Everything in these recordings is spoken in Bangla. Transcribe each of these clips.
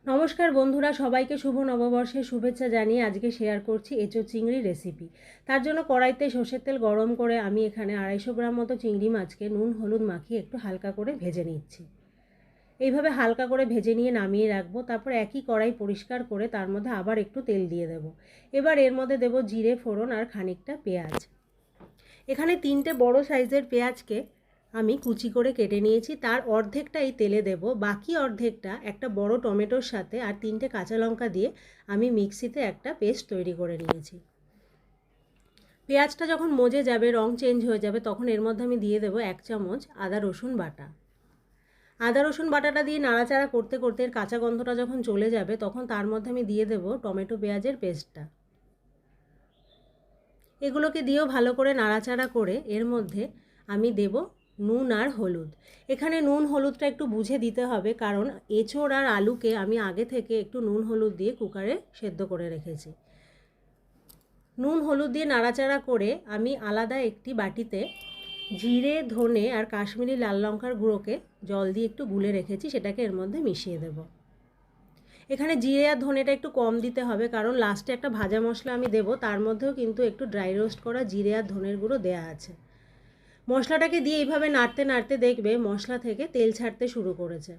নমস্কার বন্ধুরা, সবাইকে শুভ নববর্ষের শুভেচ্ছা জানিয়ে আজকে শেয়ার করছি এঁচোড় চিংড়ি রেসিপি। তার জন্য কড়াইতে সর্ষের তেল গরম করে আমি এখানে 250 গ্রাম মতো চিংড়ি মাছকে নুন হলুদ মাখিয়ে একটু হালকা করে ভেজে নিচ্ছি। এইভাবে হালকা করে ভেজে নিয়ে নামিয়ে রাখবো। তারপর একই কড়াই পরিষ্কার করে তার মধ্যে আবার একটু তেল দিয়ে দেবো। এবার এর মধ্যে দেবো জিরে ফোড়ন আর খানিকটা পেঁয়াজ। এখানে 3টে বড় সাইজের পেঁয়াজকে আমি কুচি করে কেটে নিয়েছি। তার অর্ধেকটা এই তেলে দেব, বাকি অর্ধেকটা একটা বড় টমেটোর সাথে আর 3টে কাঁচা লঙ্কা দিয়ে আমি মিক্সিতে একটা পেস্ট তৈরি করে নিয়েছি। পেঁয়াজটা যখন মজে যাবে, রং চেঞ্জ হয়ে যাবে, তখন এর মধ্যে আমি দিয়ে দেবো 1 চামচ আদা রসুন বাটা। আদা রসুন বাটাটা দিয়ে নাড়াচাড়া করতে করতে এর কাঁচা গন্ধটা যখন চলে যাবে, তখন তার মধ্যে আমি দিয়ে দেবো টমেটো পেঁয়াজের পেস্টটা। এগুলোকে দিয়েও ভালো করে নাড়াচাড়া করে এর মধ্যে আমি দেব নুন আর হলুদ। এখানে নুন হলুদটা একটু বুঝে দিতে হবে, কারণ এঁচোড় আর আলুকে আমি আগে থেকে একটু নুন হলুদ দিয়ে কুকারে সেদ্ধ করে রেখেছি। নুন হলুদ দিয়ে নাড়াচাড়া করে আমি আলাদা একটি বাটিতে জিরে ধনে আর কাশ্মীরি লাল লঙ্কার গুঁড়োকে জল দিয়ে একটু গুলে রেখেছি, সেটাকে এর মধ্যে মিশিয়ে দেব। এখানে জিরে আর ধনেটা একটু কম দিতে হবে, কারণ লাস্টে একটা ভাজা মশলা আমি দেব, তার মধ্যেও কিন্তু একটু ড্রাই রোস্ট করা জিরে আর ধনের গুঁড়ো দেওয়া আছে। মশলাটাকে দিয়ে এইভাবে নাড়তে নাড়তে দেখবে মশলা থেকে তেল ছাড়তে শুরু করেছে।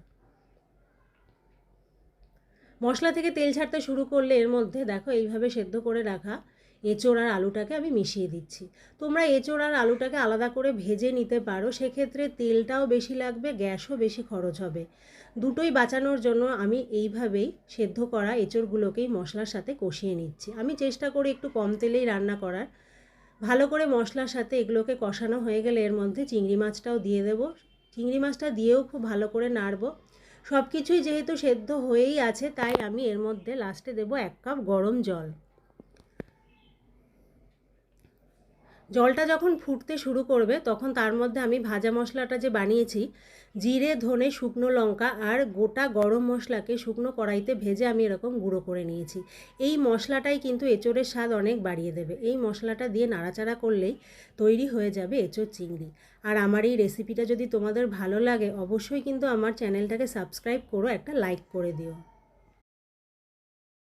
মশলা থেকে তেল ছাড়তে শুরু করলে এর মধ্যে দেখো এইভাবে সেদ্ধ করে রাখা এঁচোড় আর আলুটাকে আমি মিশিয়ে দিচ্ছি। তোমরা এঁচোড় আর আলুটাকে আলাদা করে ভেজে নিতে পারো, সেক্ষেত্রে তেলটাও বেশি লাগবে, গ্যাসও বেশি খরচ হবে। দুটোই বাঁচানোর জন্য আমি এইভাবেই সেদ্ধ করা এঁচোড়গুলোকেই মশলার সাথে কষিয়ে নিচ্ছি। আমি চেষ্টা করি একটু কম তেলেই রান্না করার। ভালো করে মশলার সাথে এগুলোকে কষানো হয়ে গেলে এর মধ্যে চিংড়ি মাছটাও দিয়ে দেব। চিংড়ি মাছটা দিয়েও খুব ভালো করে নাড়ব। সব কিছুই যেহেতু সেদ্ধ হয়েই আছে, তাই আমি এর মধ্যে লাস্টে দেব 1 কাপ গরম জল। জলটা যখন ফুটতে শুরু করবে, তখন তার মধ্যে আমি ভাজা মশলাটা যে বানিয়েছি, জিরে ধনে শুকনো লঙ্কা আর গোটা গরম মশলাকে শুকনো কড়াইতে ভেজে আমি এরকম গুঁড়ো করে নিয়েছি। এই মশলাটাই কিন্তু এঁচোড়ের স্বাদ অনেক বাড়িয়ে দেবে। এই মশলাটা দিয়ে নাড়াচাড়া করলেই তৈরি হয়ে যাবে এঁচোড় চিংড়ি। আর আমার এই রেসিপিটা যদি তোমাদের ভালো লাগে, অবশ্যই কিন্তু আমার চ্যানেলটাকে সাবস্ক্রাইব করো, একটা লাইক করে দিও।